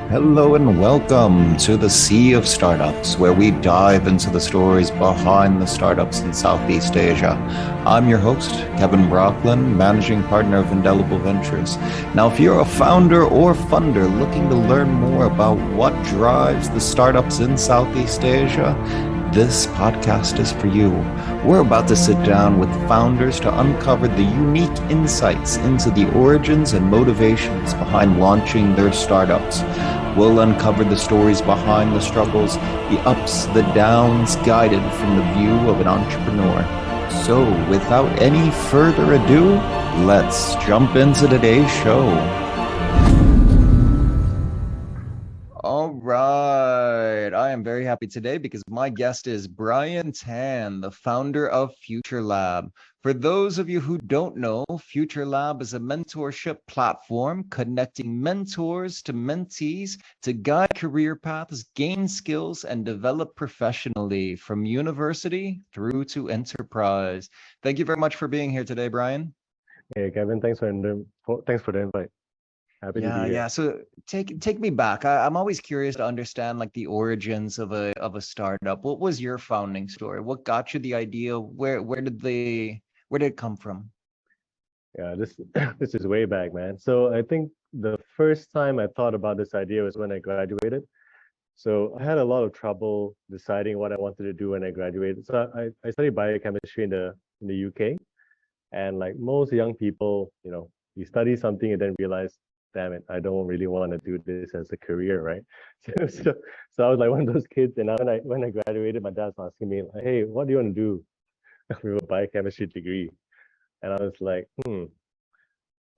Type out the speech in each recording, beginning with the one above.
Hello and welcome to the Sea of Startups, where we dive into the stories behind the startups in Southeast Asia. I'm your host, Kevin Brocklin, Managing Partner of Indelible Ventures. Now, if you're a founder or funder looking to learn more about what drives the startups in Southeast Asia, this podcast is for you. We're about to sit down with founders to uncover the unique insights into the origins and motivations behind launching their startups. We'll uncover the stories behind the struggles, the ups, the downs, guided from the view of an entrepreneur. So, without any further ado, let's jump into today's show. All right. I am very happy today because my guest is Brian Tan, the founder of FutureLab. For those of you who don't know, FutureLab is a mentorship platform connecting mentors to mentees to guide career paths, gain skills, and develop professionally from university through to enterprise. Thank you very much for being here today, Brian. Hey Kevin, thanks for the invite. Happy to be here. Yeah. So take me back. I'm always curious to understand like the origins of a startup. What was your founding story? What got you the idea? Where did it come from? Yeah, this this is way back, man. So I think the first time I thought about this idea was when I graduated. So I had a lot of trouble deciding what I wanted to do when I graduated. So I studied biochemistry in the UK, and like most young people, you study something and then realize, damn it, I don't really want to do this as a career, right? So I was like one of those kids, and when I graduated, my dad's asking me, like, hey, what do you want to do with a biochemistry degree? And I was like,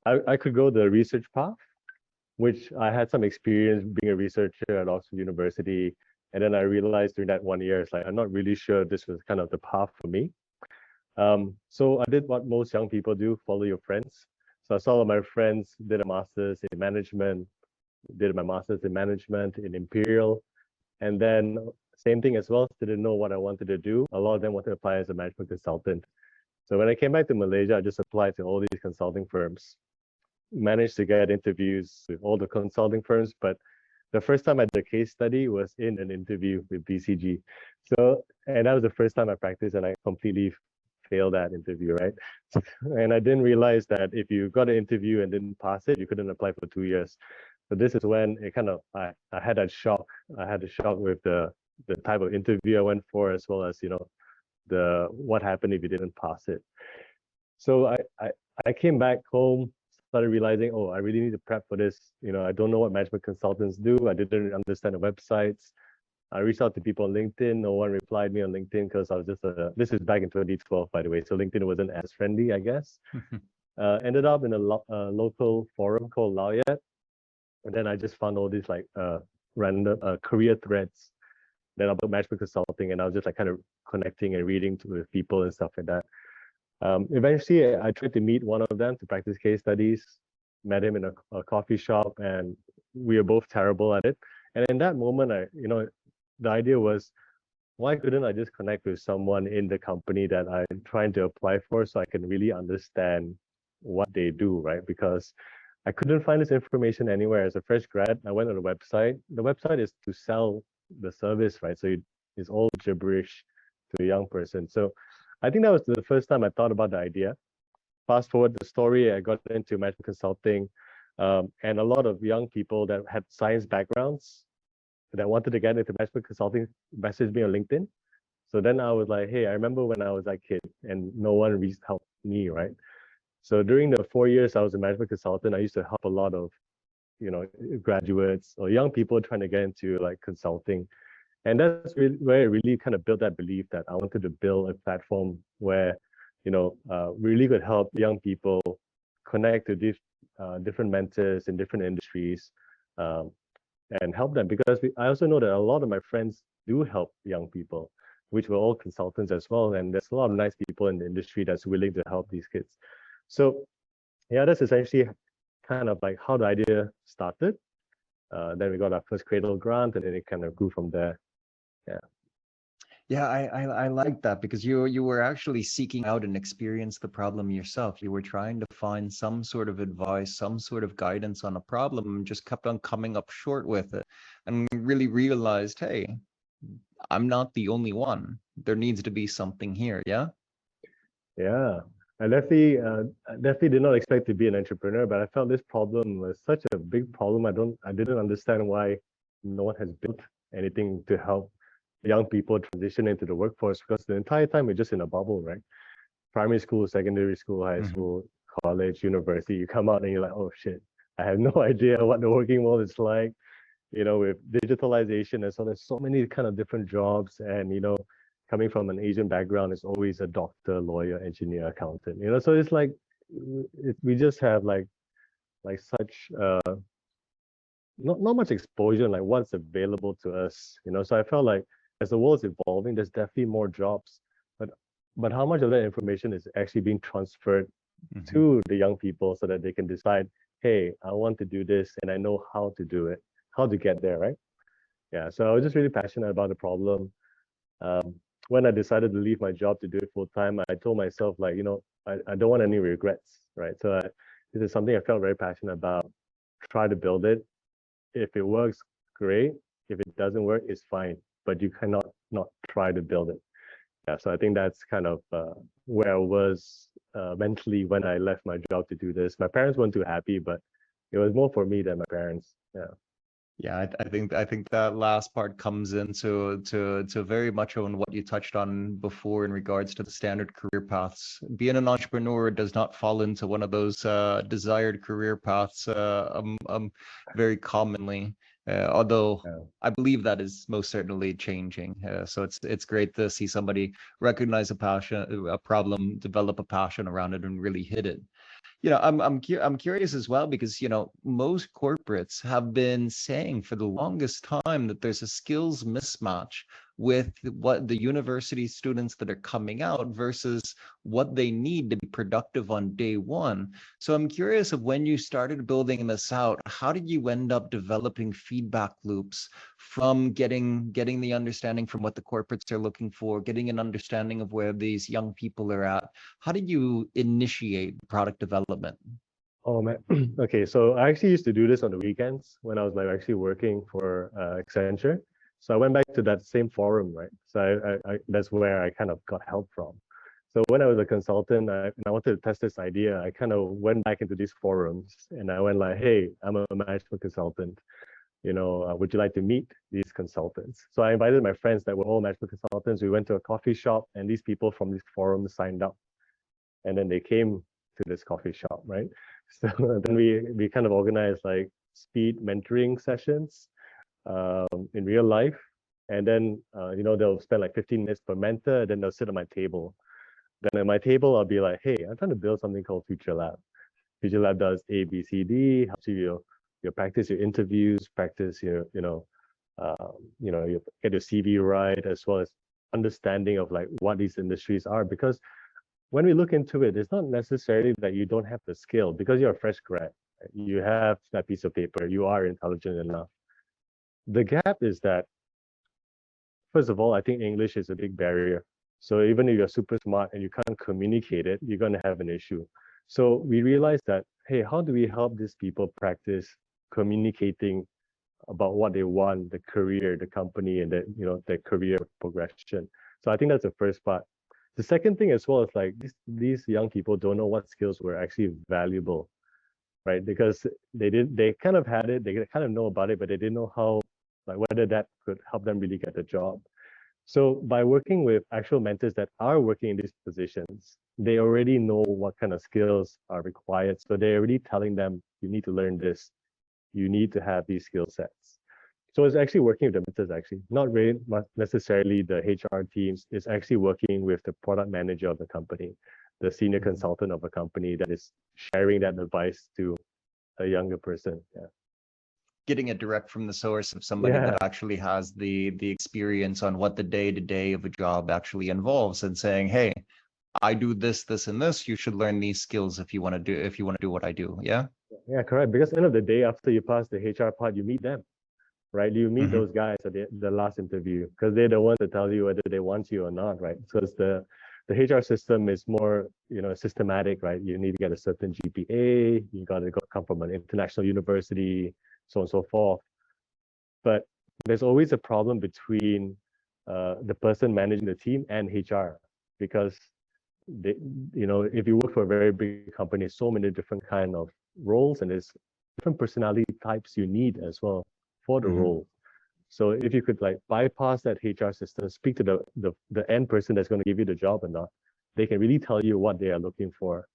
I could go the research path, which I had some experience being a researcher at Oxford University. And then I realized during that 1 year, it's like, I'm not really sure this was kind of the path for me. So I did what most young people do, follow your friends. So I saw all of my friends did a master's in management, did my master's in management in Imperial. And then same thing as well, didn't know what I wanted to do. A lot of them wanted to apply as a management consultant. So when I came back to Malaysia, I just applied to all these consulting firms, managed to get interviews with all the consulting firms. But the first time I did a case study was in an interview with BCG. And that was the first time I practiced, and I completely failed that interview, right? And I didn't realize that if you got an interview and didn't pass it, you couldn't apply for 2 years. So this is when it kind of I had that shock. I had a shock with the type of interview I went for, as well as the what happened if you didn't pass it. So I came back home, started realizing, oh, I really need to prep for this. I don't know what management consultants do. I didn't understand the websites. I reached out to people on LinkedIn. No one replied me on LinkedIn because I was this is back in 2012, by the way. So LinkedIn wasn't as friendly, I guess. Ended up in a local forum called Lawyat. And then I just found all these like random career threads. Then about management consulting, and I was just like kind of connecting and reading with people and stuff like that. Eventually, I tried to meet one of them to practice case studies. Met him in a coffee shop, and we were both terrible at it. And in that moment, the idea was, why couldn't I just connect with someone in the company that I'm trying to apply for, so I can really understand what they do, right? Because I couldn't find this information anywhere. As a fresh grad, I went on the website. The website is to sell the service, right? So it's all gibberish to a young person. So I think that was the first time I thought about the idea. Fast forward the story, I got into management consulting, and a lot of young people that had science backgrounds that wanted to get into management consulting messaged me on LinkedIn. So then I was like, hey, I remember when I was that kid and no one really helped me, right? So during the 4 years I was a management consultant, I used to help a lot of graduates or young people trying to get into like consulting. And that's really where it really kind of built that belief that I wanted to build a platform where, really could help young people connect to different mentors in different industries, and help them. Because I also know that a lot of my friends do help young people, which were all consultants as well. And there's a lot of nice people in the industry that's willing to help these kids. So yeah, that's essentially kind of like how the idea started. Then we got our first Cradle grant, and then it kind of grew from there. Yeah. Yeah, I like that because you were actually seeking out and experience the problem yourself. You were trying to find some sort of advice, some sort of guidance on a problem, and just kept on coming up short with it, and really realized, hey, I'm not the only one. There needs to be something here. Yeah. Yeah, I definitely did not expect to be an entrepreneur, but I felt this problem was such a big problem. I didn't understand why no one has built anything to help young people transition into the workforce because the entire time we're just in a bubble, right? Primary school, secondary school, high Hmm. school, college, university, you come out and you're like, oh shit, I have no idea what the working world is like. With digitalization as well, there's so many kind of different jobs, and coming from an Asian background, it's always a doctor, lawyer, engineer, accountant. So it's like we just have like such not much exposure like what's available to us. So I felt like as the world's evolving, there's definitely more jobs, but how much of that information is actually being transferred Hmm. to the young people so that they can decide, hey, I want to do this and I know how to do it, how to get there, right? Yeah, so I was just really passionate about the problem. Um, when I decided to leave my job to do it full time, I told myself like, I don't want any regrets, right? So this is something I felt very passionate about. Try to build it. If it works, great. If it doesn't work, it's fine. But you cannot not try to build it. Yeah, so I think that's kind of where I was mentally when I left my job to do this. My parents weren't too happy, but it was more for me than my parents. Yeah. Yeah, I think that last part comes into to very much on what you touched on before in regards to the standard career paths. Being an entrepreneur does not fall into one of those desired career paths very commonly. Although Yeah. I believe that is most certainly changing. So it's great to see somebody recognize a passion, a problem, develop a passion around it, and really hit it. I'm curious as well because most corporates have been saying for the longest time that there's a skills mismatch with what the university students that are coming out versus what they need to be productive on day one. So I'm curious of when you started building this out, how did you end up developing feedback loops from getting the understanding from what the corporates are looking for, getting an understanding of where these young people are at? How did you initiate product development? Oh man. Okay, so I actually used to do this on the weekends when I was like actually working for Accenture. So I went back to that same forum, right? So that's where I kind of got help from. So when I was a consultant, and I wanted to test this idea, I kind of went back into these forums and I went like, hey, I'm a management consultant. Would you like to meet these consultants? So I invited my friends that were all management consultants. We went to a coffee shop and these people from these forums signed up and then they came to this coffee shop, right? So then we kind of organized like speed mentoring sessions in real life, and then they'll spend like 15 minutes per mentor, then they'll sit at my table. Then at my table, I'll be like, hey, I'm trying to build something called FutureLab. FutureLab does A, B, C, D, helps you practice your interviews, practice you get your CV right, as well as understanding of like what these industries are. Because when we look into it, it's not necessarily that you don't have the skill because you're a fresh grad. Right? You have that piece of paper, you are intelligent enough. The gap is that, first of all, I think English is a big barrier. So even if you're super smart and you can't communicate it, you're going to have an issue. So we realized that, hey, how do we help these people practice communicating about what they want, the career, the company, and their career progression. So I think that's the first part. The second thing as well is like these young people don't know what skills were actually valuable, right? Because they kind of had it, they kind of know about it, but they didn't know how, like whether that could help them really get a job. So by working with actual mentors that are working in these positions, they already know what kind of skills are required. So they're already telling them, you need to learn this, you need to have these skill sets. So it's actually working with the mentors, actually, not really necessarily the HR teams. It's actually working with the product manager of the company, the senior Mhm. consultant of a company that is sharing that advice to a younger person. Yeah. Getting it direct from the source of somebody that Yeah. actually has the experience on what the day to day of a job actually involves, and saying, "Hey, I do this, this, and this. You should learn these skills if you want to do what I do." Yeah. Yeah, correct. Because at the end of the day, after you pass the HR part, you meet them. right? You meet Mm-hmm. those guys at the last interview because they're the ones that tell you whether they want you or not, right? So it's the HR system is more, systematic, right? You need to get a certain GPA, you got to come from an international university, so on and so forth. But there's always a problem between the person managing the team and HR because they, if you work for a very big company, so many different kind of roles and there's different personality types you need as well for the Mm-hmm. role. So if you could like bypass that HR system, speak to the end person that's going to give you the job or not, they can really tell you what they are looking for,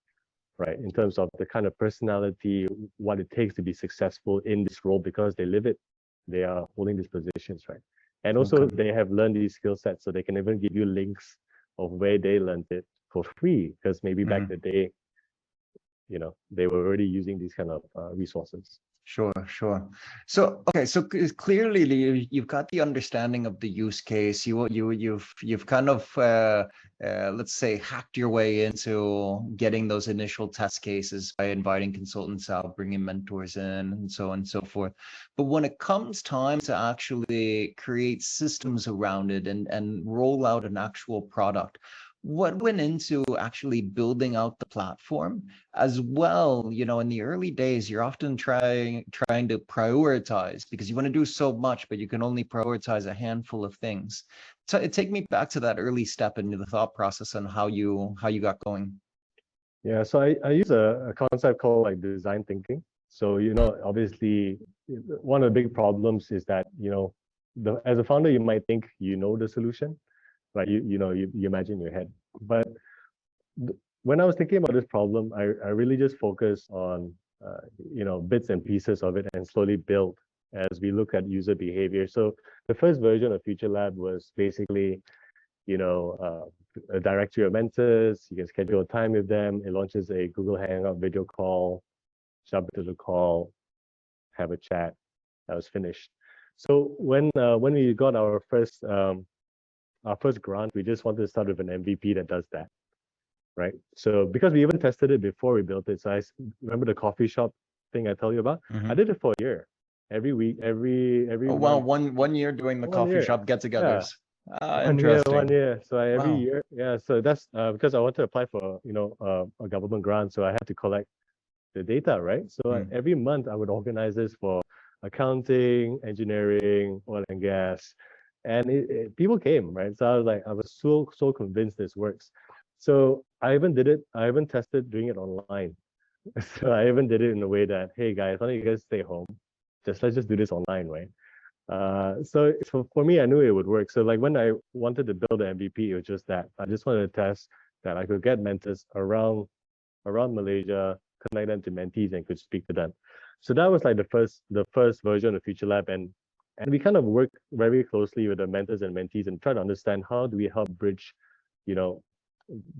right? In terms of the kind of personality, what it takes to be successful in this role because they live it. They are holding these positions, right? And also Okay. they have learned these skill sets, so they can even give you links of where they learned it for free, because maybe back in Mm-hmm. the day, they were already using these kind of resources. Sure, sure. So, okay, so clearly you've got the understanding of the use case. You've kind of let's say hacked your way into getting those initial test cases by inviting consultants out, bringing mentors in, and so on and so forth. But when it comes time to actually create systems around it and roll out an actual product, what went into actually building out the platform? As well, in the early days, you're often trying to prioritize because you want to do so much, but you can only prioritize a handful of things. So take me back to that early step into the thought process on how you got going. Yeah, so I use a concept called like design thinking. So, obviously, one of the big problems is that, as a founder, you might think you know the solution, right? You imagine in your head. But when I was thinking about this problem, I really just focused on, bits and pieces of it and slowly build as we look at user behavior. So the first version of FutureLab was basically, a directory of mentors. You can schedule a time with them. It launches a Google Hangout video call, jump into the call, have a chat. That was finished. So when we got our first grant, we just wanted to start with an MVP that does that, right? So because we even tested it before we built it. So remember the coffee shop thing I tell you about. I Mm-hmm. did it for a year, every week, every Oh, wow, month, one year doing the 1 coffee year. shop Yeah, get-togethers. one year, 1 Interesting. year. So every Wow. year, yeah. So that's because I wanted to apply for a government grant, so I had to collect the data, right? So Mm. every month I would organize this for accounting, engineering, oil and gas, and people came, right? So I was so convinced this works. So I even did it. I even tested doing it online. So I even did it in a way that, hey guys, why don't you guys stay home? Let's just do this online, right? So for me, I knew it would work. So like when I wanted to build the MVP, it was just that I just wanted to test that I could get mentors around Malaysia, connect them to mentees, and could speak to them. So that was like the first version of FutureLab, and we kind of work very closely with the mentors and mentees and try to understand how do we help bridge, you know,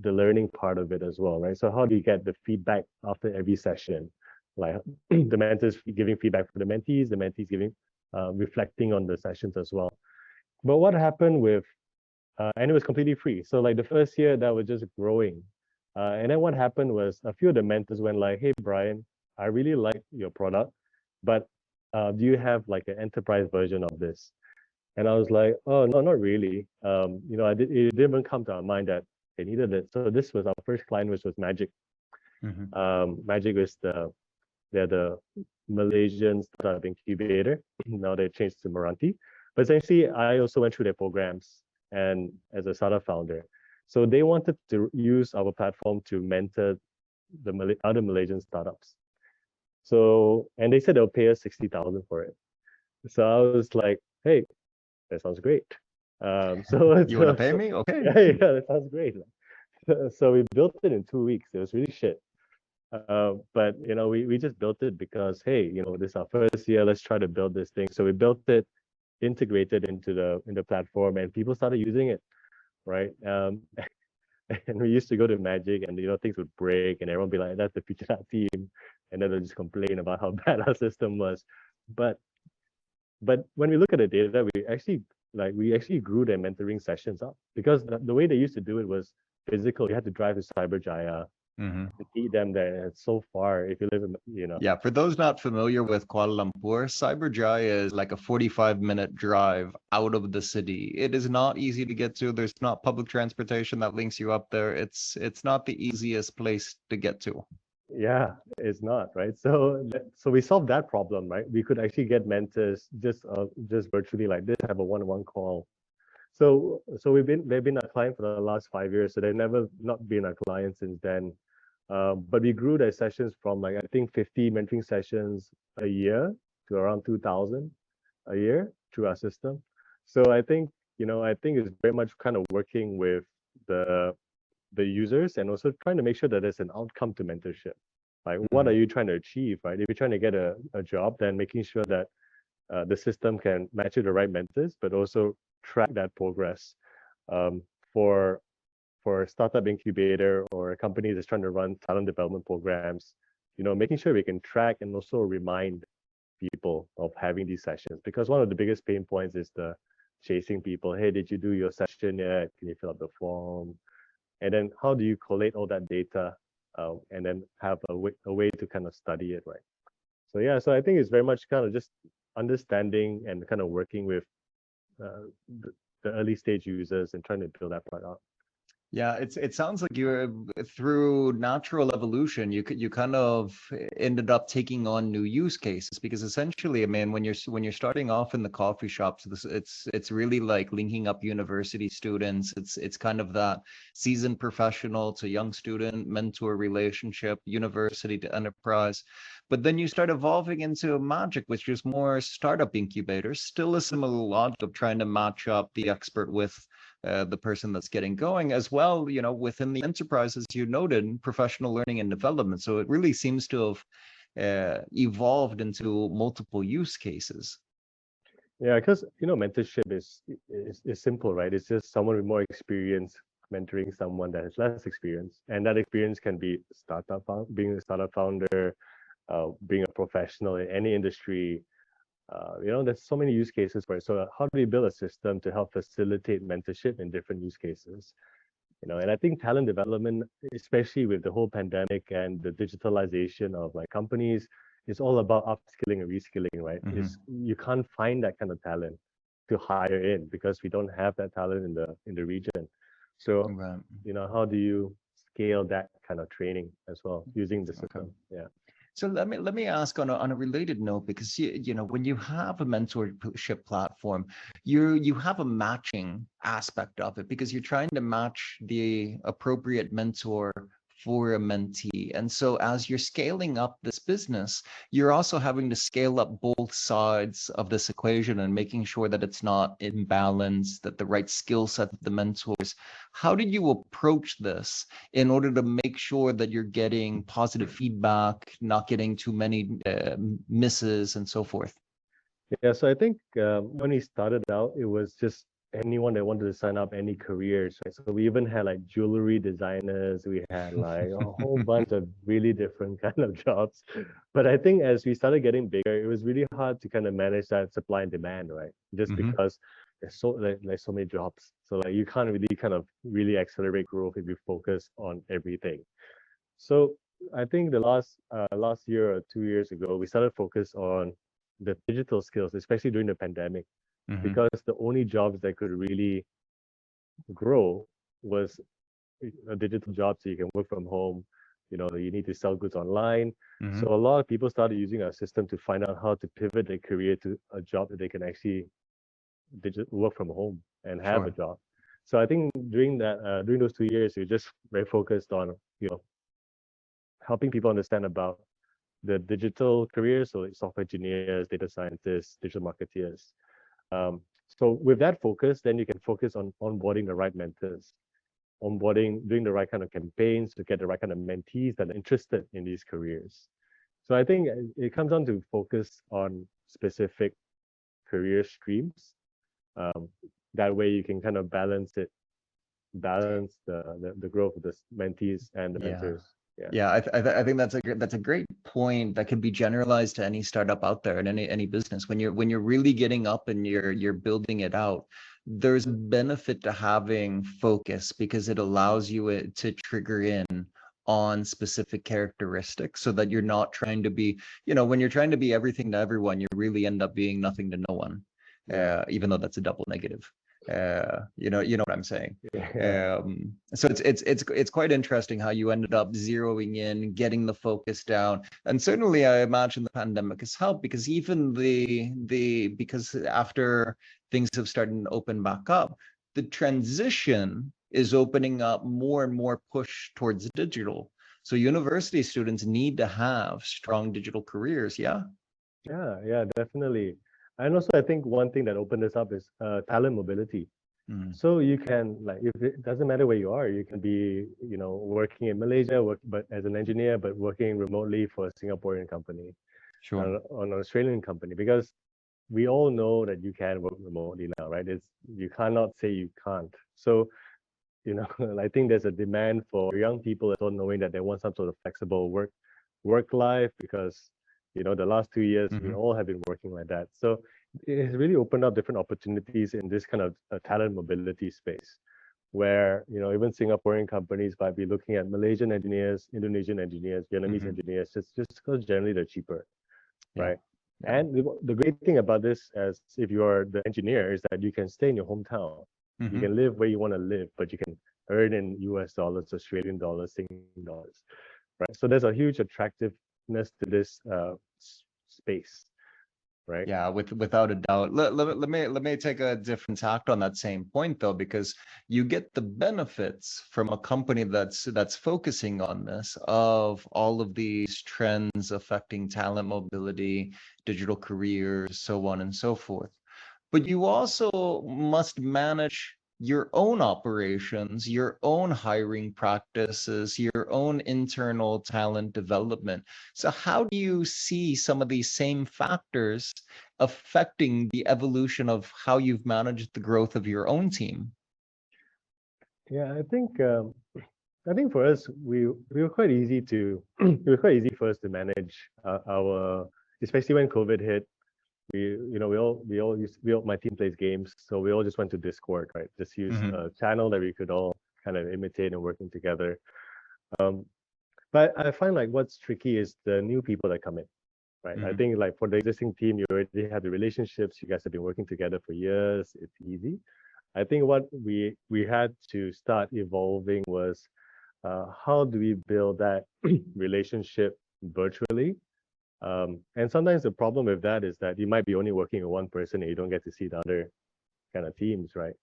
the learning part of it as well, right? So how do you get the feedback after every session? Like the mentors giving feedback for the mentees giving reflecting on the sessions as well. But what happened with and it was completely free. So like the first year that was just growing. And then what happened was a few of the mentors went like, hey Brian, I really like your product, but do you have like an enterprise version of this? And I was like, oh no, not really. It didn't even come to our mind that they needed it. So this was our first client, which was Magic. Mm-hmm. Magic was they're the Malaysian startup incubator. Now they've changed to Meranti. But essentially, I also went through their programs and as a startup founder. So they wanted to use our platform to mentor the other Malaysian startups. So, and they said they'll pay us 60,000 for it. So I was like, hey, that sounds great. So, You want to so, pay so me? Okay. yeah, that sounds great. So we built it in 2 weeks. It was really shit. But we just built it because hey, this is our first year. Let's try to build this thing. So we built it, integrated into the platform, and people started using it, right? And we used to go to Magic, and things would break, and everyone would be like, "That's the future team," and then they'll just complain about how bad our system was. But when we look at the data, we actually grew their mentoring sessions up because the way they used to do it was physical. You had to drive to Cyberjaya. to meet them there. And it's so far if you live in, Yeah, for those not familiar with Kuala Lumpur, Cyberjaya is like a 45-minute drive out of the city. It is not easy to get to. There's not public transportation that links you up there. It's not the easiest place to get to. yeah, it's not, right? So we solved that problem, right? We could actually get mentors just virtually like this, have a one-on-one call. So they've been a client for the last 5 years, so they've never not been a client since then. But we grew their sessions from like I think 50 mentoring sessions a year to around 2,000 a year through our system. So I think it's very much kind of working with the the users and also trying to make sure that there's an outcome to mentorship. Like, what are you trying to achieve, right? If you're trying to get a job, then making sure that the system can match you the right mentors, but also track that progress. Um, for for a startup incubator or a company that's trying to run talent development programs, making sure we can track and also remind people of having these sessions. Because one of the biggest pain points is the chasing people. Hey, did you do your session yet? Can you fill out the form? And then how do you collate all that data and then have a way to kind of study it, right? So yeah, so I think it's very much kind of just understanding and kind of working with uh, the, the early stage users and trying to build that part out. Yeah, it sounds like you're through natural evolution, you kind of ended up taking on new use cases because essentially, I mean, when you're starting off in the coffee shops, it's really like linking up university students. It's kind of that seasoned professional to young student mentor relationship, university to enterprise. But then you start evolving into Magic, which is more startup incubators, still a similar logic of trying to match up the expert with the person that's getting going as well, within the enterprise, as you noted, professional learning and development. So it really seems to have evolved into multiple use cases. Yeah, because mentorship is simple, right? It's just someone with more experience mentoring someone that has less experience, and that experience can be being a startup founder, being a professional in any industry. There's so many use cases for it. So how do we build a system to help facilitate mentorship in different use cases? And I think talent development, especially with the whole pandemic and the digitalization of like companies, is all about upskilling and reskilling, right? Is you can't find that kind of talent to hire in because we don't have that talent in the region. So, Right. how do you scale that kind of training as well using the Okay. system? Yeah. So let me ask on a related note, because when you have a mentorship platform, you have a matching aspect of it because you're trying to match the appropriate mentor for a mentee. And so as you're scaling up this business, you're also having to scale up both sides of this equation and making sure that it's not imbalanced, that the right skill set of the mentors. How did you approach this in order to make sure that you're getting positive feedback, not getting too many misses and so forth? Yeah, so I think when we started out, it was just anyone that wanted to sign up any careers, right? So we even had like jewelry designers, we had like a whole bunch of really different kind of jobs. But I think as we started getting bigger, it was really hard to kind of manage that supply and demand, right? Just Mm-hmm. because there's so many jobs. So like you can't really kind of really accelerate growth if you focus on everything. So I think the last year or 2 years ago, we started focus on the digital skills, especially during the pandemic, Mm-hmm. because the only jobs that could really grow was a digital job, so you can work from home. You need to sell goods online. Mm-hmm. So a lot of people started using our system to find out how to pivot their career to a job that they can actually work from home and have a Sure. job. So I think during those 2 years, we just very focused on helping people understand about the digital careers, so like software engineers, data scientists, digital marketeers. So with that focus, then you can focus on onboarding the right mentors, onboarding, doing the right kind of campaigns to get the right kind of mentees that are interested in these careers. So I think it comes down to focus on specific career streams. Um, that way you can kind of balance the growth of the mentees and the Yeah. mentors. Yeah. Yeah, I think that's a great point that could be generalized to any startup out there and any business. When you're really getting up and you're building it out, there's benefit to having focus because it allows you to trigger in on specific characteristics so that you're not trying to be, when you're trying to be everything to everyone, you really end up being nothing to no one, even though that's a double negative. You know what I'm saying. Yeah. So it's quite interesting how you ended up zeroing in, getting the focus down, and certainly I imagine the pandemic has helped, because even because after things have started to open back up, the transition is opening up more and more push towards digital. So university students need to have strong digital careers. Yeah. Yeah, definitely. And also, I think one thing that opened this up is talent mobility. Mm. So you can, like, if it doesn't matter where you are, you can be, working in Malaysia, but as an engineer, but working remotely for a Singaporean company, Sure. or an Australian company, because we all know that you can work remotely now, right? You cannot say you can't. So, I think there's a demand for young people as well, knowing that they want some sort of flexible work life, because the last 2 years we Mm-hmm. all have been working like that. So it has really opened up different opportunities in this kind of talent mobility space, where even Singaporean companies might be looking at Malaysian engineers, Indonesian engineers, Vietnamese Mm-hmm. engineers, just because generally they're cheaper, Yeah. right? Yeah. And the great thing about this, as if you are the engineer, is that you can stay in your hometown. You Mm-hmm. can live where you want to live, but you can earn in US dollars, Australian dollars, Singapore dollars, right? So there's a huge attractiveness to this space, right? Yeah, without a doubt. Let me take a different tact on that same point though, because you get the benefits from a company that's focusing on this, of all of these trends affecting talent mobility, digital careers, so on and so forth. But you also must manage your own operations, your own hiring practices, your own internal talent development. So how do you see some of these same factors affecting the evolution of how you've managed the growth of your own team? Yeah, I think for us, we were quite easy to it was quite easy for us to manage our, especially when COVID hit. My team plays games, so we all just went to Discord, right? Just use Mm-hmm. a channel that we could all kind of imitate and working together. Um, but I find like what's tricky is the new people that come in, right? I Mm-hmm. think like for the existing team, you already have the relationships. You guys have been working together for years. It's easy. I think what we had to start evolving was how do we build that relationship virtually? And sometimes the problem with that is that you might be only working with one person and you don't get to see the other kind of teams, right?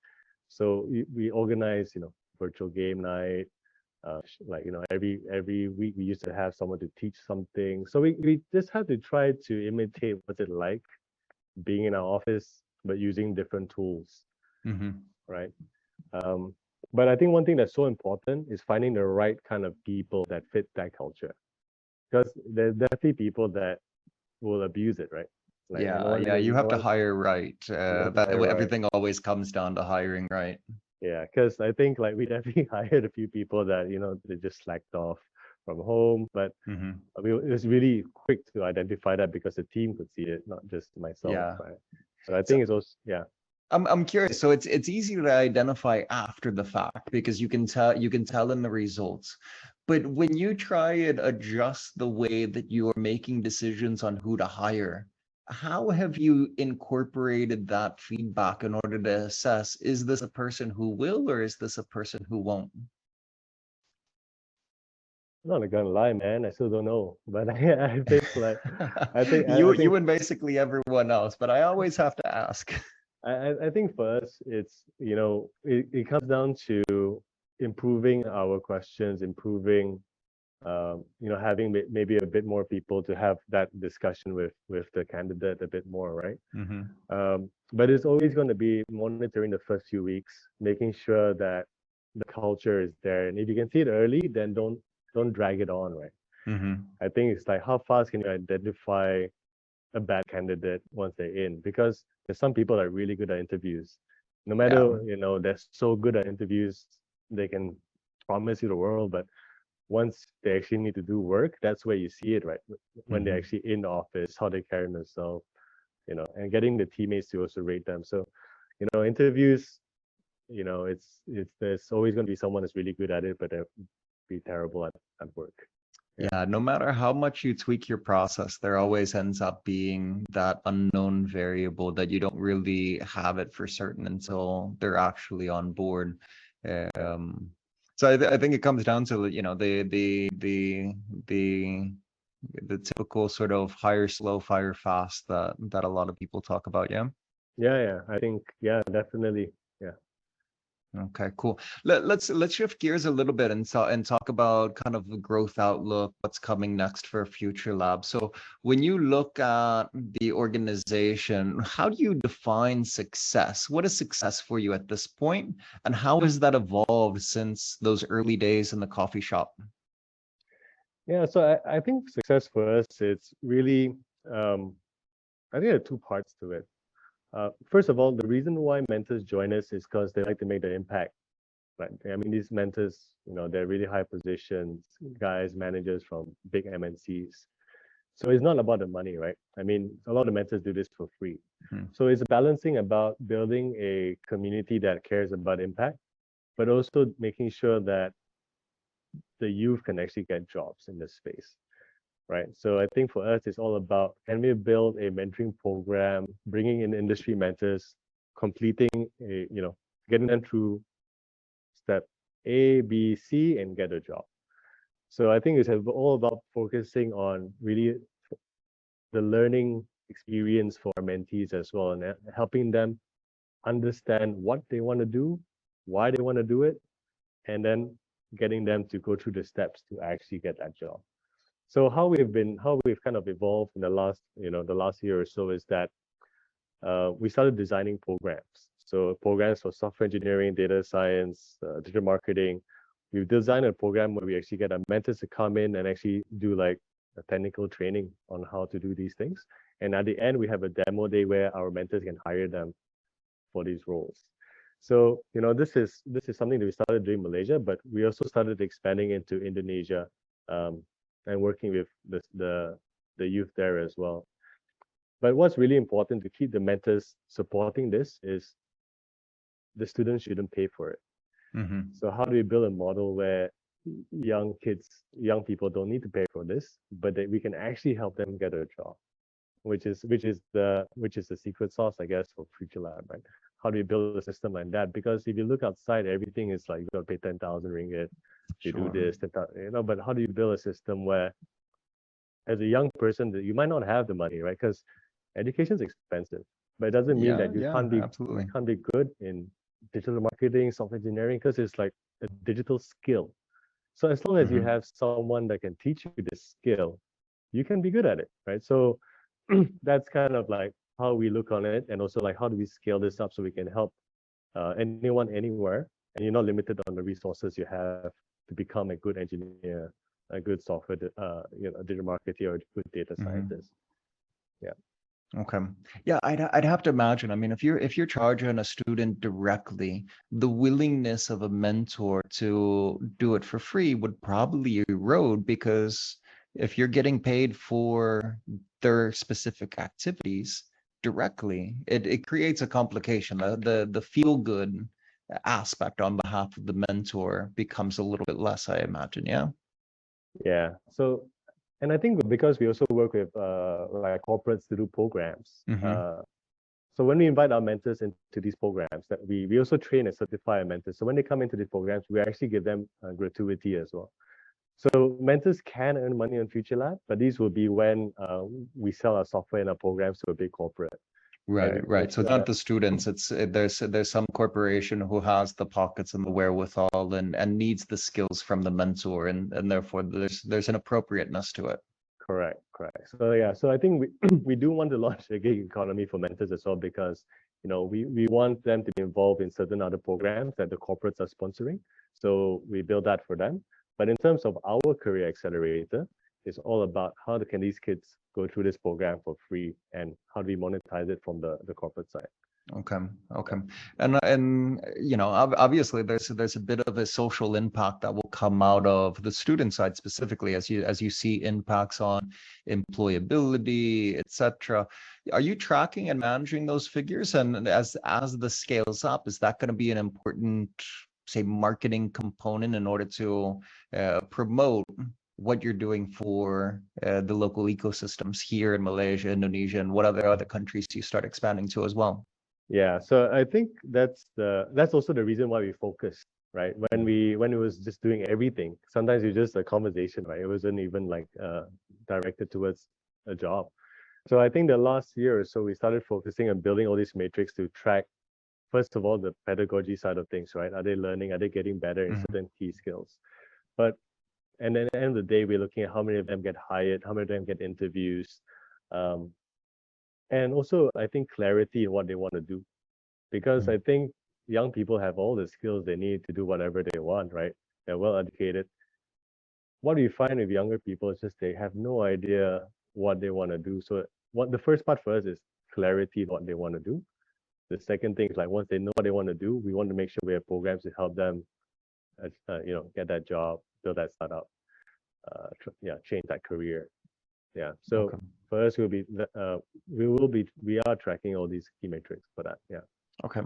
So we organize, virtual game night. Like every week we used to have someone to teach something. So we just had to try to imitate what's it like being in our office, but using different tools, Mm-hmm. right? Um, but I think one thing that's so important is finding the right kind of people that fit that culture, because there's definitely people that will abuse it, right? Like no Yeah, one, yeah, you no have to one, hire right. you have to That hire right. everything always comes down to hiring right. Yeah, because I think like we definitely hired a few people that they just slacked off from home, but Mm-hmm. it was really quick to identify that because the team could see it, not just myself, Yeah. right? But I So think it's also, yeah. I'm curious. So it's easy to identify after the fact because you can tell in the results. But when you try and adjust the way that you are making decisions on who to hire, how have you incorporated that feedback in order to assess, is this a person who will or is this a person who won't? I'm not gonna lie, man. I still don't know, but I think like I You think and basically everyone else, but I always have to ask. I think for us, it's it comes down to improving our questions, improving having maybe a bit more people to have that discussion with the candidate a bit more, right? Mm-hmm. But it's always going to be monitoring the first few weeks, making sure that the culture is there, and if you can see it early, then don't drag it on, right? Mm-hmm. I think it's like how fast can you identify a bad candidate once they're in, because there's some people that are really good at interviews. No Yeah. matter, they're so good at interviews, they can promise you the world, but once they actually need to do work, that's where you see it, right? When they're Mm-hmm. actually in the office, how they carry themselves, and getting the teammates to also rate them. So, interviews, it's there's always going to be someone that's really good at it, but be terrible at work. Yeah, no matter how much you tweak your process, there always ends up being that unknown variable that you don't really have it for certain until they're actually on board. Um, so I think it comes down to, you know, the the typical sort of hire slow, fire fast that a lot of people talk about. Yeah. Yeah, I think, yeah, definitely. Yeah. Okay, cool. Let's shift gears a little bit and talk about kind of the growth outlook, what's coming next for FutureLab. So when you look at the organization, how do you define success? What is success for you at this point, and how has that evolved since those early days in the coffee shop? Yeah, so I think success for us, it's really, I think there are two parts to it. First of all, the reason why mentors join us is because they like to make the impact. Right. I mean, these mentors, they're really high positions, guys, managers from big MNCs. So it's not about the money, right? I mean, a lot of mentors do this for free. Hmm. So it's balancing about building a community that cares about impact, but also making sure that the youth can actually get jobs in this space, right? So I think for us, it's all about, can we build a mentoring program, bringing in industry mentors, completing getting them through step A, B, C, and get a job. So I think it's all about focusing on really the learning experience for our mentees as well, and helping them understand what they want to do, why they want to do it, and then getting them to go through the steps to actually get that job. So how we've kind of evolved in the last year or so is that we started designing programs. So programs for software engineering, data science, digital marketing. We've designed a program where we actually get our mentors to come in and actually do like a technical training on how to do these things. And at the end, we have a demo day where our mentors can hire them for these roles. So, this is something that we started doing in Malaysia, but we also started expanding into Indonesia, and working with the youth there as well. But what's really important to keep the mentors supporting this is the students shouldn't pay for it. Mm-hmm. So how do we build a model where young people don't need to pay for this, but that we can actually help them get a job, which is the secret sauce, I guess, for FutureLab, right? How do we build a system like that? Because if you look outside, everything is like you got to pay 10,000 ringgit to do this, 10,000, But how do you build a system where, as a young person, that you might not have the money, right? Because education is expensive, but it doesn't mean that you absolutely. can't be good in digital marketing, software engineering, because it's like a digital skill. So as long as you have someone that can teach you this skill, you can be good at it, right? So that's kind of like how we look on it, and also like how do we scale this up so we can help anyone anywhere, and you're not limited on the resources you have to become a good engineer, a good software, digital marketer, or a good data scientist. Yeah. Okay. Yeah, I'd have to imagine. I mean, if you're charging a student directly, the willingness of a mentor to do it for free would probably erode, because if you're getting paid for their specific activities directly, it creates a complication. The feel good aspect on behalf of the mentor becomes a little bit less, I imagine. Yeah. Yeah. So, and I think because we also work with like corporates to do programs. So when we invite our mentors into these programs, that we also train and certify our mentors. So when they come into these programs, we actually give them gratuity as well. So mentors can earn money on FutureLab, but these will be when we sell our software and our programs to a big corporate. Right. So not the students. There's some corporation who has the pockets and the wherewithal and needs the skills from the mentor, and therefore there's an appropriateness to it. Correct. So yeah, so I think we we do want to launch a gig economy for mentors as well, because we want them to be involved in certain other programs that the corporates are sponsoring. So we build that for them. But in terms of our career accelerator, it's all about how can these kids go through this program for free, and how do we monetize it from the corporate side. Okay. And obviously there's a bit of a social impact that will come out of the student side, specifically as you see impacts on employability, etc. Are you tracking and managing those figures? And as the scales up, is that going to be an important say, marketing component in order to promote what you're doing for the local ecosystems here in Malaysia, Indonesia, and what other countries do you start expanding to as well? Yeah, so I think that's also the reason why we focus, right? When it was just doing everything, sometimes it's just a conversation, right? It wasn't even like directed towards a job. So I think the last year or so we started focusing on building all these metrics to track, first of all, the pedagogy side of things, right? Are they learning? Are they getting better in certain key skills? But and then at the end of the day, we're looking at how many of them get hired, how many of them get interviews, um, and also I think clarity in what they want to do, because I think young people have all the skills they need to do whatever they want, right? They're well educated. What we find with younger people is just they have no idea what they want to do. So what the first part for us is clarity in what they want to do. The second thing is like once they know what they want to do, we want to make sure we have programs to help them, get that job, build that startup, change that career. Yeah. So Okay. for us, we are tracking all these key metrics for that. Yeah. Okay.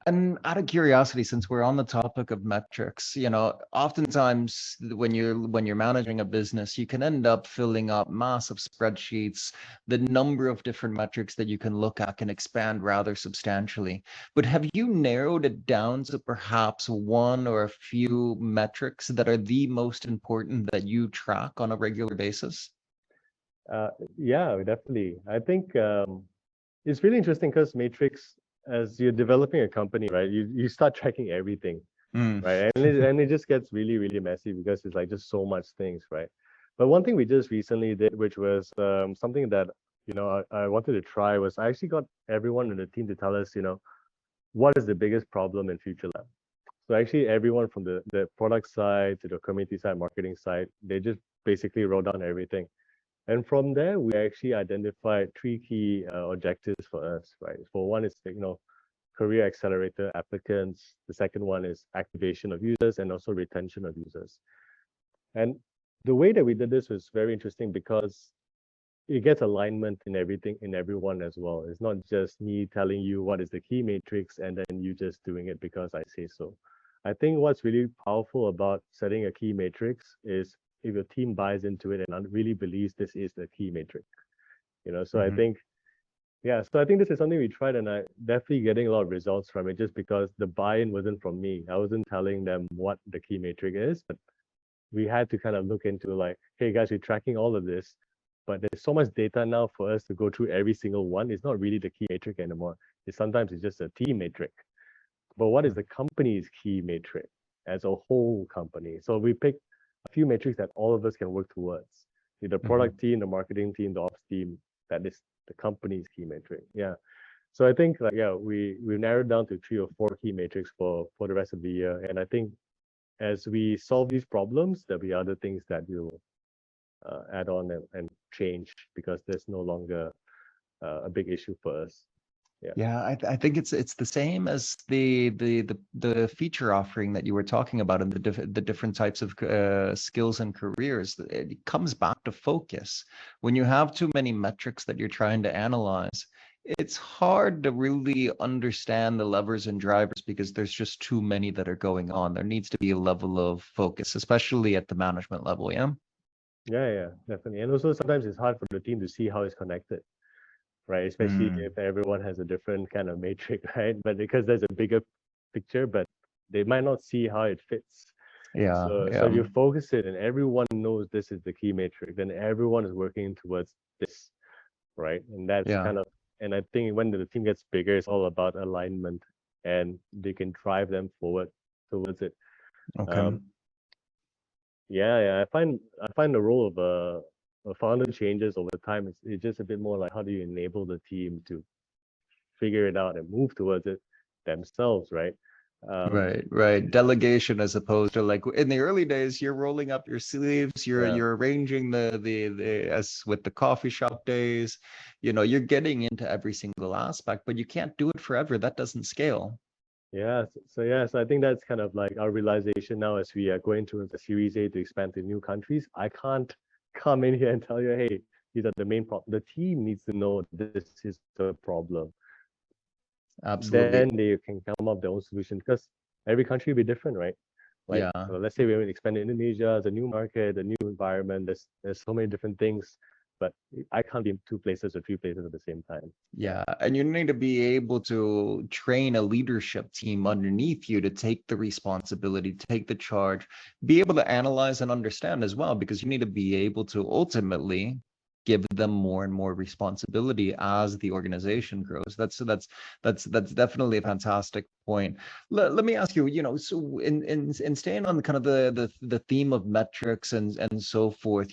And out of curiosity, since we're on the topic of metrics, oftentimes when you're managing a business, you can end up filling up massive spreadsheets. The number of different metrics that you can look at can expand rather substantially. But have you narrowed it down to perhaps one or a few metrics that are the most important that you track on a regular basis? Yeah, definitely. I think it's really interesting because Matrix, as you're developing a company, right, you start tracking everything, Mm. right? And it just gets really, really messy because it's like just so much things, right? But one thing we just recently did, which was something that, I wanted to try was I actually got everyone in the team to tell us, what is the biggest problem in FutureLab? So actually everyone from the product side to the community side, marketing side, they just basically wrote down everything. And from there, we actually identified three key objectives for us, right? For one is, career accelerator applicants. The second one is activation of users and also retention of users. And the way that we did this was very interesting because it gets alignment in everything, in everyone as well. It's not just me telling you what is the key matrix and then you just doing it because I say so. I think what's really powerful about setting a key matrix is if your team buys into it and really believes this is the key matrix. So I think, yeah, so I think this is something we tried and I definitely getting a lot of results from it just because the buy-in wasn't from me. I wasn't telling them what the key metric is, but we had to kind of look into like, hey guys, we're tracking all of this, but there's so much data now for us to go through every single one. It's not really the key metric anymore. Sometimes it's just a team metric. But what is the company's key metric as a whole company? So we picked a few metrics that all of us can work towards. The product team, the marketing team, the ops team, that is the company's key metric. Yeah. So I think we narrowed down to 3 or 4 key metrics for the rest of the year. And I think as we solve these problems, there'll be other things that we'll add on and change because there's no longer a big issue for us. Yeah, I think it's the same as the feature offering that you were talking about and the different types of skills and careers. It comes back to focus. When you have too many metrics that you're trying to analyze, it's hard to really understand the levers and drivers because there's just too many that are going on. There needs to be a level of focus, especially at the management level. Yeah. Yeah, definitely. And also sometimes it's hard for the team to see how it's connected, right? Especially if everyone has a different kind of matrix, right? But because there's a bigger picture, but they might not see how it fits. Yeah. So if you focus it and everyone knows this is the key matrix, then everyone is working towards this, right? And that's kind of, and I think when the team gets bigger, it's all about alignment and they can drive them forward towards it. Okay. Yeah. I find the role of a founder changes over time. It's just a bit more like how do you enable the team to figure it out and move towards it themselves, right? Right. Delegation as opposed to like in the early days, you're rolling up your sleeves, you're arranging the as with the coffee shop days, you're getting into every single aspect, but you can't do it forever. That doesn't scale. So I think that's kind of like our realization now as we are going through the Series A to expand to new countries. I can't come in here and tell you, hey, these are the main problem. The team needs to know this is the problem. Absolutely. Then they can come up with their own solution because every country will be different, right? Like, Yeah. let's say we want to expand to Indonesia, it's a new market, a new environment. There's so many different things, but I can't be in two places or three places at the same time. Yeah, and you need to be able to train a leadership team underneath you to take the responsibility, take the charge, be able to analyze and understand as well, because you need to be able to ultimately give them more and more responsibility as the organization grows. That's definitely a fantastic point. Let me ask you, so in staying on kind of the theme of metrics and so forth,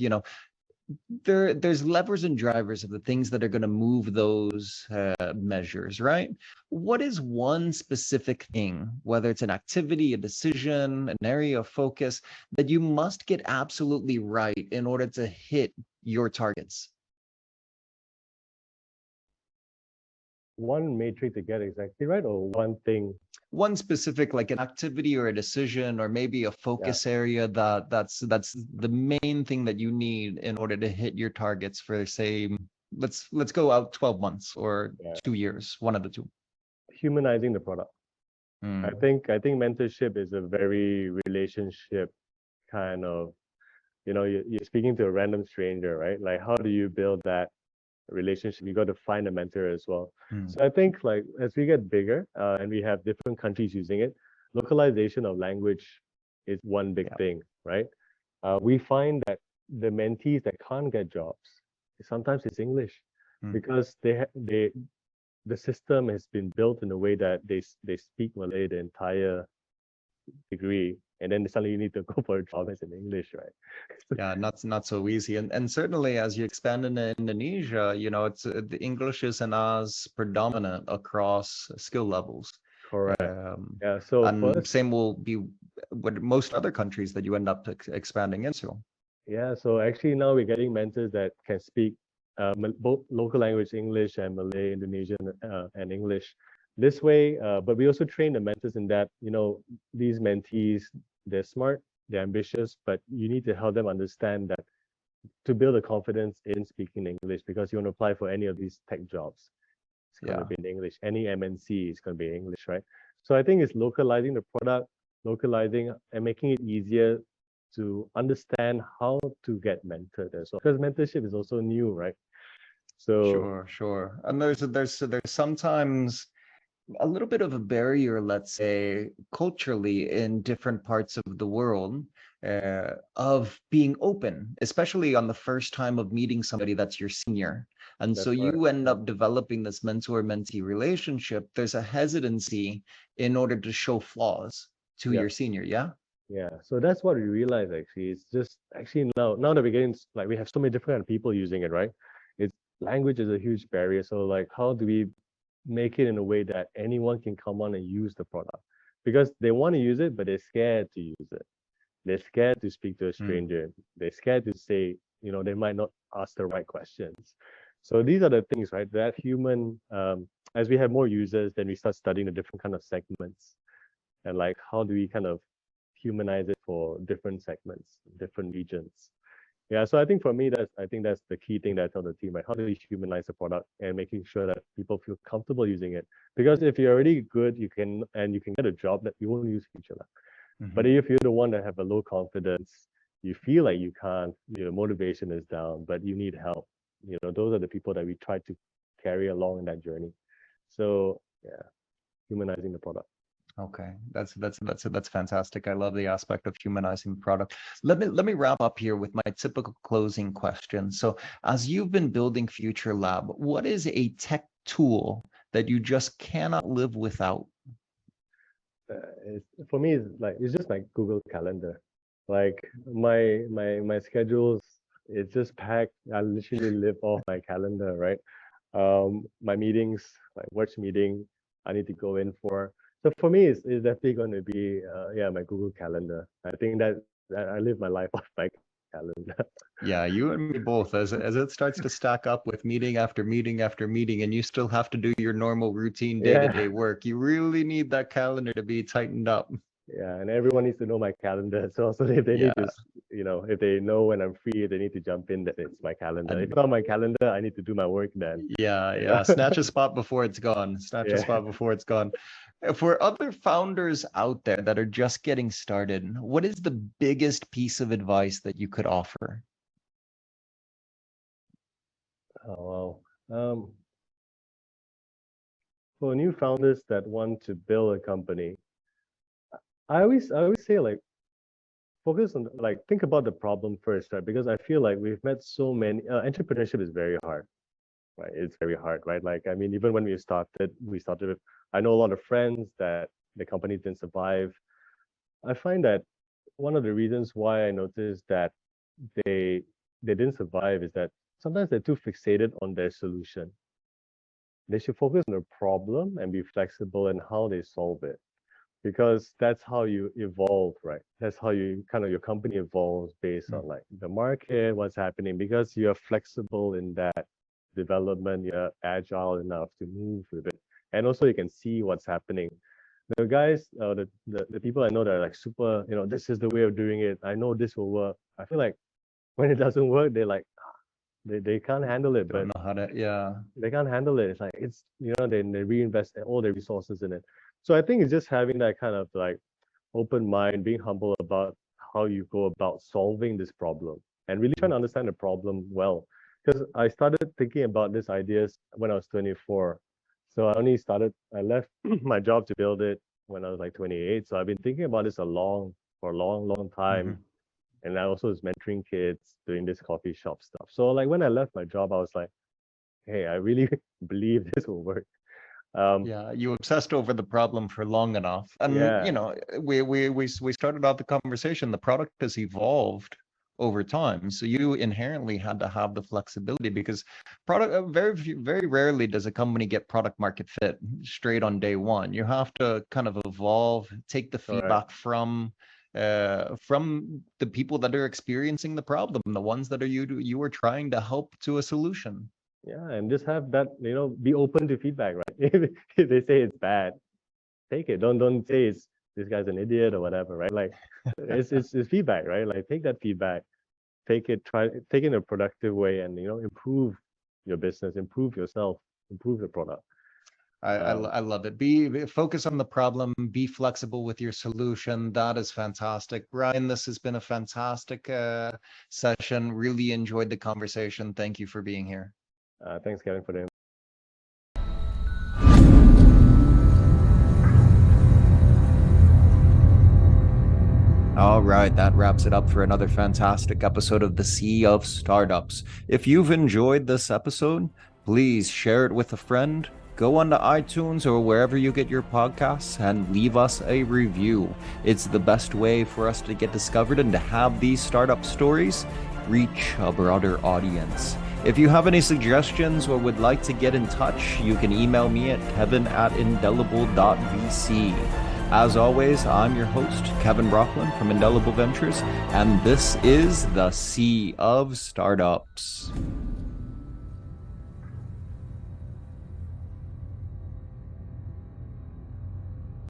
there's levers and drivers of the things that are going to move those measures, right? What is one specific thing, whether it's an activity, a decision, an area of focus, that you must get absolutely right in order to hit your targets? One matrix to get exactly right, or one thing? One specific, like an activity or a decision, or maybe a Yeah. focus area that's the main thing that you need in order to hit your targets for, say, let's go out 12 months or Yeah. 2 years, one of the two. Humanizing the product. Mm, I think mentorship is a very relationship kind of, you're speaking to a random stranger, right? Like, how do you build that relationship? You got to find a mentor as well. mm, So I think, like, as we get bigger and we have different countries using it, localization of language is one big yeah. thing, right? We find that the mentees that can't get jobs, sometimes it's English, Mm. because the system has been built in a way that they speak Malay the entire degree, and then suddenly you need to go for a job as in English, right? Yeah, not so easy, and certainly as you expand into Indonesia, it's the English isn't as predominant across skill levels. Correct. um, Yeah. So and first, same will be with most other countries that you end up expanding into. yeah. So actually now we're getting mentors that can speak both local language English and Malay, Indonesian, and English. This way, but we also train the mentors in that, these mentees, they're smart, they're ambitious, but you need to help them understand that to build a confidence in speaking English, because you want to apply for any of these tech jobs, it's going to Yeah. be in English. Any MNC is going to be in English, right? So I think it's localizing the product, localizing and making it easier to understand how to get mentored as well. Because mentorship is also new, right? So Sure. And there's sometimes a little bit of a barrier, let's say, culturally in different parts of the world, of being open, especially on the first time of meeting somebody that's your senior. And so that's right. you end Yeah. up developing this mentor-mentee relationship. There's a hesitancy in order to show flaws to Yeah. your senior, yeah? Yeah. So that's what we realize actually. It's just actually now that we're getting, like, we have so many different kind of people using it, right? It's language is a huge barrier. So like, how do we make it in a way that anyone can come on and use the product? Because they want to use it, but they're scared to use it. They're scared to speak to a Mm, stranger. They're scared to say, they might not ask the right questions. So these are the things, right? That human, as we have more users, then we start studying the different kind of segments, and like, how do we kind of humanize it for different segments, different regions. Yeah, so I think for me, I think that's the key thing that I tell the team, right? How do we humanize the product and making sure that people feel comfortable using it? Because if you're already good, you can get a job, that you won't use FutureLab. But mhm. if you're the one that have a low confidence, you feel like you can't, your motivation is down, but you need help. Those are the people that we try to carry along in that journey. So yeah, humanizing the product. Okay, that's fantastic. I love the aspect of humanizing the product. Let me wrap up here with my typical closing question. So, as you've been building Future Lab, what is a tech tool that you just cannot live without? For me, it's just like Google Calendar. Like my schedules, it's just packed. I literally live off my calendar, right? My meetings, like work meeting, I need to go in for. So for me, it's definitely going to be yeah, my Google Calendar. I think that I live my life off my calendar. Yeah, you and me both. As it starts to stack up with meeting after meeting after meeting, and you still have to do your normal routine Yeah. day-to-day work, you really need that calendar to be tightened up. Yeah, and everyone needs to know my calendar. So if they Yeah, need to, if they know when I'm free, they need to jump in. That it's my calendar. If and it's not my calendar, I need to do my work then. yeah, You know? yeah. Snatch a spot before it's gone. Snatch a Yeah. spot before it's gone. For other founders out there that are just getting started, what is the biggest piece of advice that you could offer? Oh, wow. For new founders that want to build a company, I always say like focus on like think about the problem first, right? Because I feel like we've met so many entrepreneurship is very hard, right? It's very hard, right? Like I mean, even when we started with I know a lot of friends that the company didn't survive. I find that one of the reasons why I noticed that they they didn't survive is that sometimes they're too fixated on their solution. They should focus on the problem and be flexible in how they solve it. Because that's how you evolve, right? That's how you kind of your company evolves based on like the market, what's happening, because you're flexible in that development, you're agile enough to move with it. And also you can see what's happening. The guys, the people I know that are like super, this is the way of doing it. I know this will work. I feel like when it doesn't work, they're like, they can't handle it, but Don't know how to, yeah. they can't handle it. It's like they reinvest all their resources in it. So I think it's just having that kind of like open mind, being humble about how you go about solving this problem and really trying to understand the problem well. Because I started thinking about these ideas when I was 24. So I left my job to build it when I was like 28. So I've been thinking about this for a long, long time. And I also was mentoring kids, doing this coffee shop stuff. So like when I left my job, I was like, hey, I really believe this will work. Yeah, you obsessed over the problem for long enough. And Yeah, we started out the conversation. The product has evolved over time. So you inherently had to have the flexibility because very rarely does a company get product market fit straight on day one. You have to kind of evolve, take the correct. feedback from the people that are experiencing the problem, the ones that you are trying to help to a solution. Yeah, and just have that, be open to feedback, right? If they say it's bad, take it. Don't say it's this guy's an idiot or whatever, right? Like it's feedback, right? Like take that feedback, take it in a productive way and improve your business, improve yourself, improve the product. I love it. Focus on the problem, be flexible with your solution. That is fantastic. Brian, this has been a fantastic session. Really enjoyed the conversation. Thank you for being here. Thanks, Kevin, for the All right, that wraps it up for another fantastic episode of the Sea of Startups. If you've enjoyed this episode, please share it with a friend. Go onto iTunes or wherever you get your podcasts and leave us a review. It's the best way for us to get discovered and to have these startup stories reach a broader audience. If you have any suggestions or would like to get in touch, you can email me at kevin@indelible.vc. As always, I'm your host, Kevin Brockland from Indelible Ventures, and this is the Sea of Startups.